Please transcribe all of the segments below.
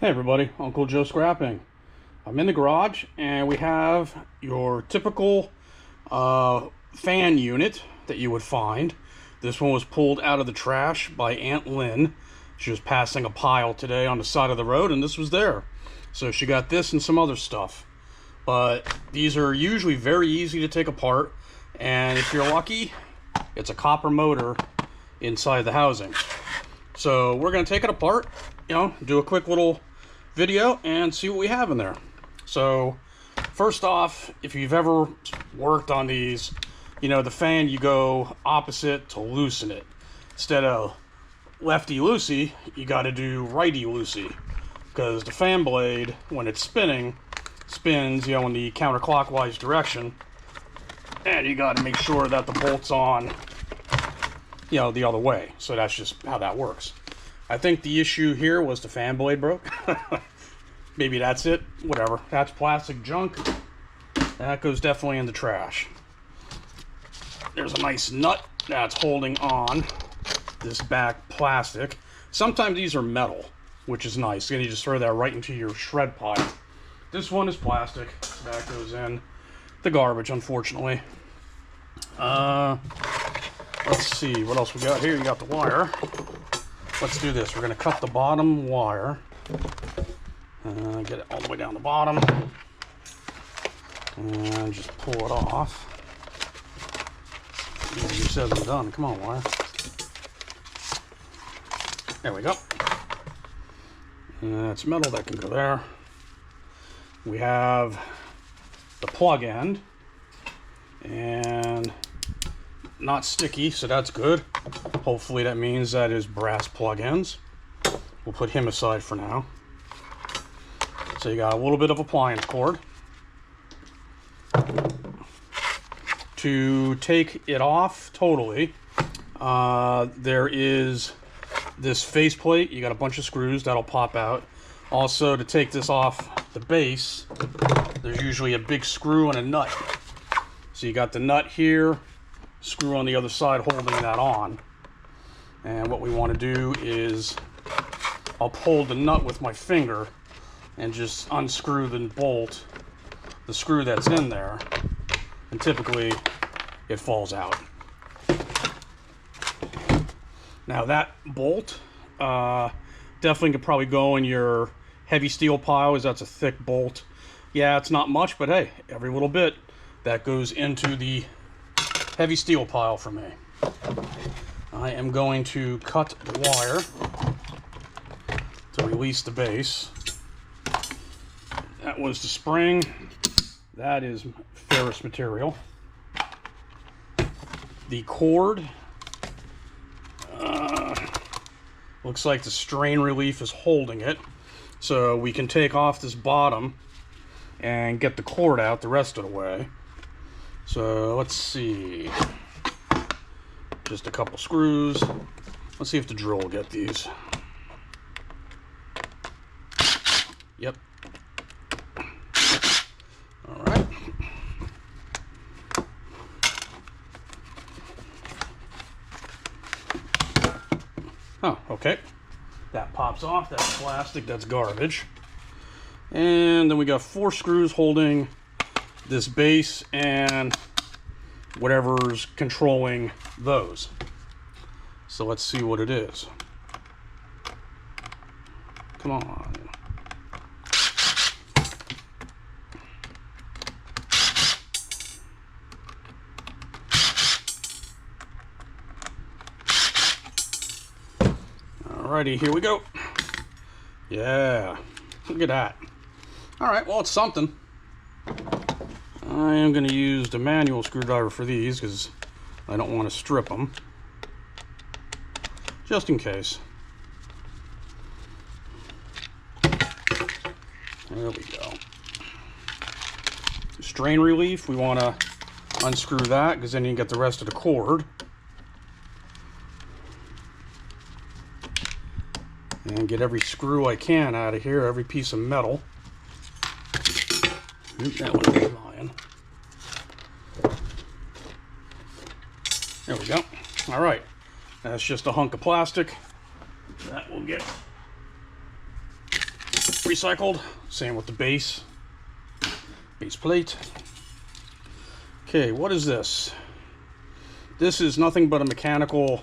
Hey everybody, Uncle Joe Scrapping. I'm in the garage and we have your typical fan unit that you would find. This one was pulled out of the trash by Aunt Lynn. She was passing a pile today on the side of the road and this was there. So she got this and some other stuff. But these are usually very easy to take apart, and if you're lucky, it's a copper motor inside the housing. So we're going to take it apart, do a quick little video and see what we have in there. So first off, if you've ever worked on these, the fan, you go opposite to loosen it. Instead of lefty-loosey, you got to do righty-loosey, because the fan blade, when it's spins, in the counterclockwise direction, and you got to make sure that the bolt's on, the other way. So that's just how that works. I think the issue here was the fan blade broke. Maybe that's it. Whatever. That's plastic junk. That goes definitely in the trash. There's a nice nut that's holding on this back plastic. Sometimes these are metal, which is nice. Then you just throw that right into your shred pile. This one is plastic. So that goes in the garbage, unfortunately. Let's see what else we got here. You got the wire. Let's do this. We're going to cut the bottom wire. Get it all the way down the bottom. And just pull it off. Easier said than done. Come on, wire. There we go. It's metal that can go there. We have the plug end. And not sticky, so that's good. Hopefully that means that is brass plug ends. We'll put him aside for now. So you got a little bit of appliance cord. To take it off totally, there is this faceplate. You got a bunch of screws that'll pop out. Also, to take this off the base, there's usually a big screw and a nut. So you got the nut here, screw on the other side holding that on. And what we want to do is I'll pull the nut with my finger and just unscrew the bolt, the screw that's in there, and typically it falls out. Now that bolt definitely could probably go in your heavy steel pile, as that's a thick bolt. Yeah, it's not much, but hey, every little bit that goes into the heavy steel pile for me. I am going to cut the wire to release the base. That was the spring. That is ferrous material. The cord, looks like the strain relief is holding it. So we can take off this bottom and get the cord out the rest of the way. So let's see. Just a couple screws. Let's see if the drill will get these. Yep. All right. Oh, okay. That pops off. That's plastic. That's garbage. And then we got 4 screws holding this base and whatever's controlling those. So let's see what it is. Come on. Alrighty, here we go. Yeah, look at that. Alright, well, it's something. I am going to use the manual screwdriver for these because I don't want to strip them. Just in case. There we go. Strain relief, we want to unscrew that because then you can get the rest of the cord. And get every screw I can out of here, every piece of metal. That one is lying. There we go. All right. That's just a hunk of plastic. That will get recycled. Same with the base plate. Okay, what is this? This is nothing but a mechanical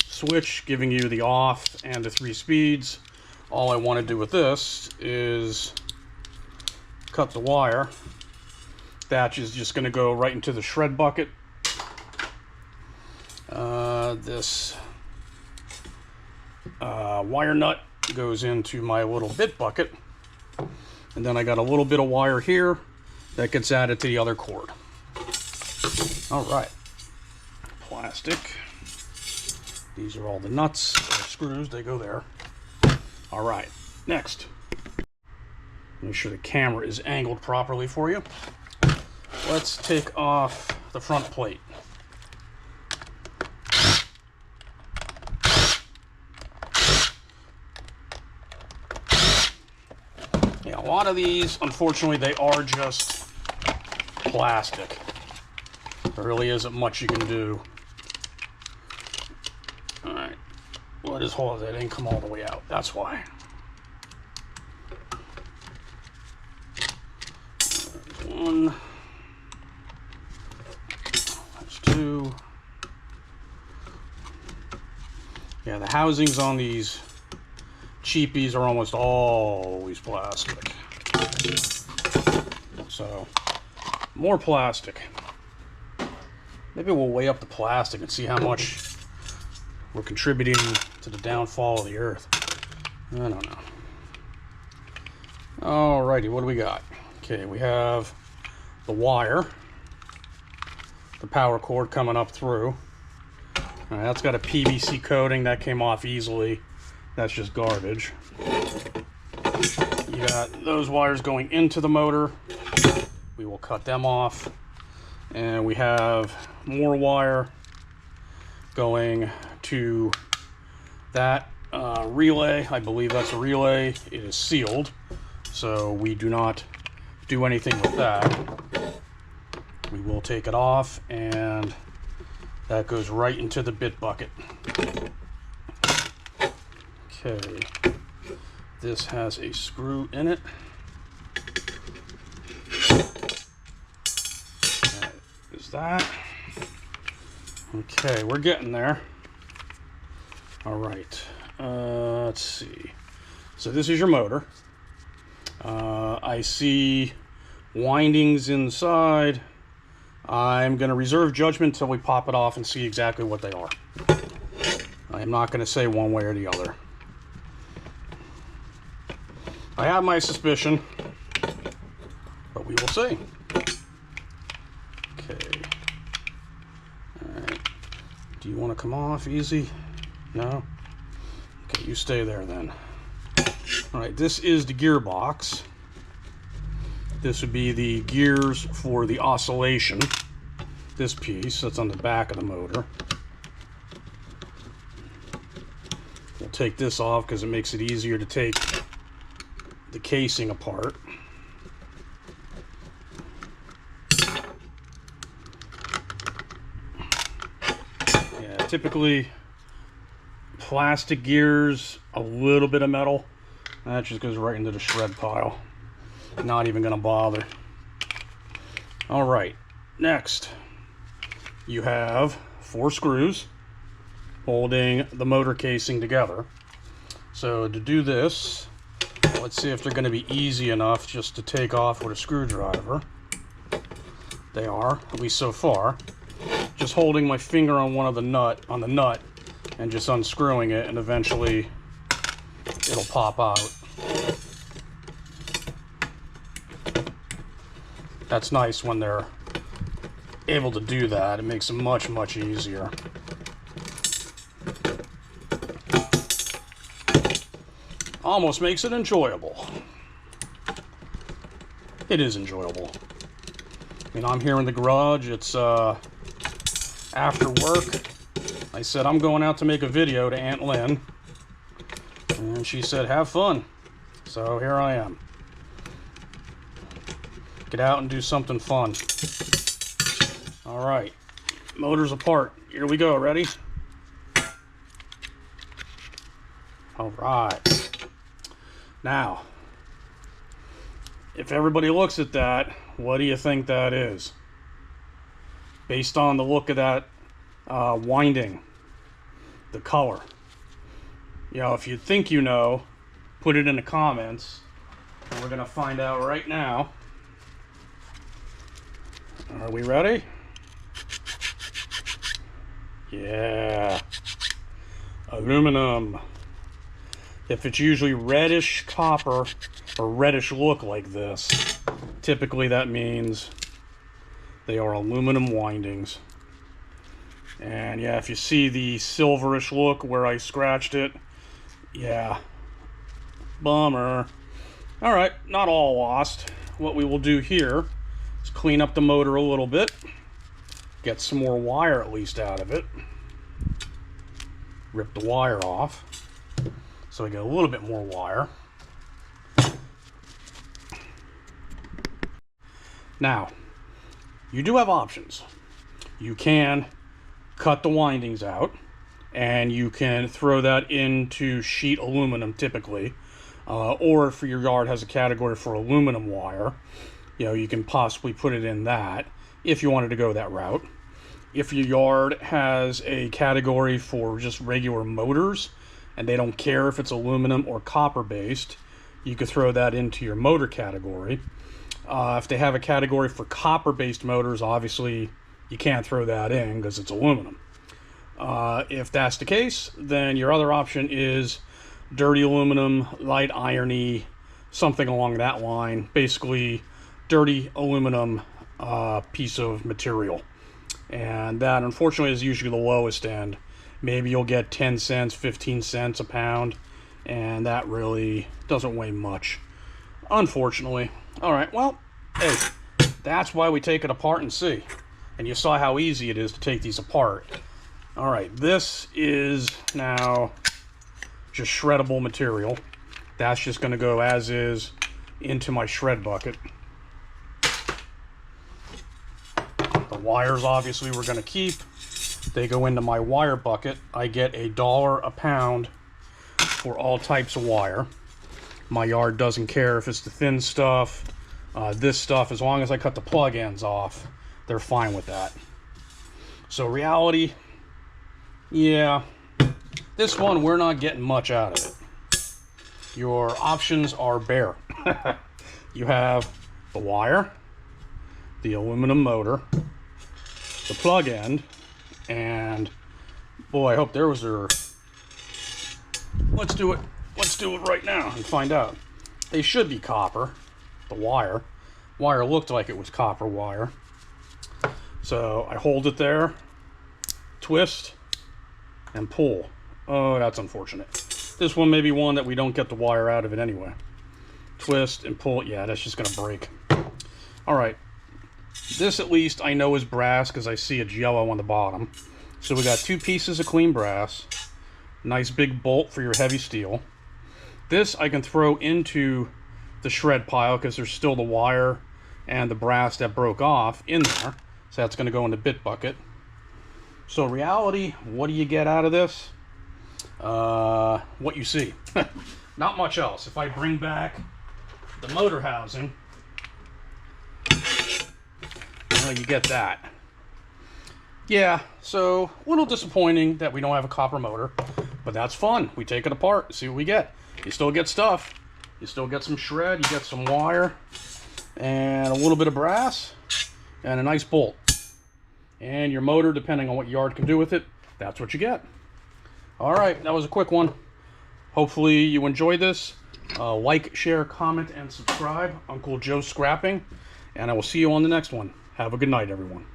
switch giving you the off and the 3 speeds. All I want to do with this is cut the wire. That is just going to go right into the shred bucket. This wire nut goes into my little bit bucket. And then I got a little bit of wire here that gets added to the other cord. All right. Plastic. These are all the nuts or screws. They go there. All right. Next. Make sure the camera is angled properly for you. Let's take off the front plate. Yeah, a lot of these, unfortunately, they are just plastic. There really isn't much you can do. Alright. Well, this hole, that didn't come all the way out. That's why. There's one. There's two. Yeah, the housings on these cheapies are almost always plastic. So, more plastic. Maybe we'll weigh up the plastic and see how much we're contributing to the downfall of the earth. I don't know. Alrighty, what do we got? Okay, we have the wire, the power cord coming up through. All right, that's got a PVC coating that came off easily. That's just garbage. You got those wires going into the motor. We will cut them off. And we have more wire going to that relay. I believe that's a relay. It is sealed, so we do not do anything with that. We will take it off, and that goes right into the bit bucket. Okay, this has a screw in it. That is that. Okay, we're getting there. All right, let's see. So this is your motor. I see windings inside. I'm going to reserve judgment until we pop it off and see exactly what they are. I'm not going to say one way or the other. I have my suspicion, but we will see. Okay. Alright. Do you want to come off easy? No? Okay, you stay there then. Alright, this is the gearbox. This would be the gears for the oscillation. This piece that's on the back of the motor. We'll take this off because it makes it easier to take the casing apart. Yeah, typically plastic gears, a little bit of metal, that just goes right into the shred pile. Not even gonna bother. All right, next you have 4 screws holding the motor casing together. So to do this, let's see if they're going to be easy enough just to take off with a screwdriver. They are, at least so far. Just holding my finger on one of the nut, and just unscrewing it, and eventually it'll pop out. That's nice when they're able to do that. It makes it much, much easier. Almost makes it enjoyable. It is enjoyable. I mean, I'm here in the garage. It's after work. I said I'm going out to make a video to Aunt Lynn, and she said have fun. So here I am. Get out and do something fun. All right, motor's apart. Here we go. Ready? All right. Now, if everybody looks at that, what do you think that is? Based on the look of that winding, the color. You know, if you think you know, put it in the comments. And we're going to find out right now. Are we ready? Yeah. Aluminum. If it's usually reddish copper or reddish look like this, typically that means they are aluminum windings. And yeah, if you see the silverish look where I scratched it, yeah, bummer. Alright, not all lost. What we will do here is clean up the motor a little bit, get some more wire at least out of it, rip the wire off so we get a little bit more wire. Now, you do have options. You can cut the windings out, and you can throw that into sheet aluminum typically, or if your yard has a category for aluminum wire, you know, you can possibly put it in that if you wanted to go that route. If your yard has a category for just regular motors and they don't care if it's aluminum or copper based, you could throw that into your motor category. If they have a category for copper based motors, obviously you can't throw that in because it's aluminum. If that's the case, then your other option is dirty aluminum, light irony, something along that line. Basically, dirty aluminum piece of material. And that, unfortunately, is usually the lowest end. Maybe you'll get 10 cents, 15 cents a pound, and that really doesn't weigh much, unfortunately. All right, well, hey, that's why we take it apart and see. And you saw how easy it is to take these apart. All right, this is now just shreddable material. That's just going to go as is into my shred bucket. The wires, obviously, we're going to keep. They go into my wire bucket. I get $1 a pound for all types of wire. My yard doesn't care if it's the thin stuff, this stuff, as long as I cut the plug ends off, they're fine with that. So reality, yeah, this one we're not getting much out of it. Your options are bare. You have the wire, the aluminum motor, the plug end, and boy, I hope there was their... Let's do it right now and find out. They should be copper. The wire looked like it was copper wire. So I hold it there, twist, and pull. Oh, that's unfortunate. This one may be one that we don't get the wire out of it anyway. Twist and pull. Yeah, that's just going to break. All right. This at least I know is brass because I see it's yellow on the bottom. So we got 2 pieces of clean brass. Nice big bolt for your heavy steel. This I can throw into the shred pile because there's still the wire and the brass that broke off in there. So that's going to go in the bit bucket. So reality, what do you get out of this? What you see. Not much else. If I bring back the motor housing, well, you get that. Yeah, so a little disappointing that we don't have a copper motor, but that's fun. We take it apart, see what we get. You still get stuff. You still get some shred, you get some wire, and a little bit of brass, and a nice bolt. And your motor, depending on what yard can do with it, that's what you get. All right, that was a quick one. Hopefully you enjoyed this. Like, share, comment, and subscribe. Uncle Joe Scrapping, and I will see you on the next one. Have a good night, everyone.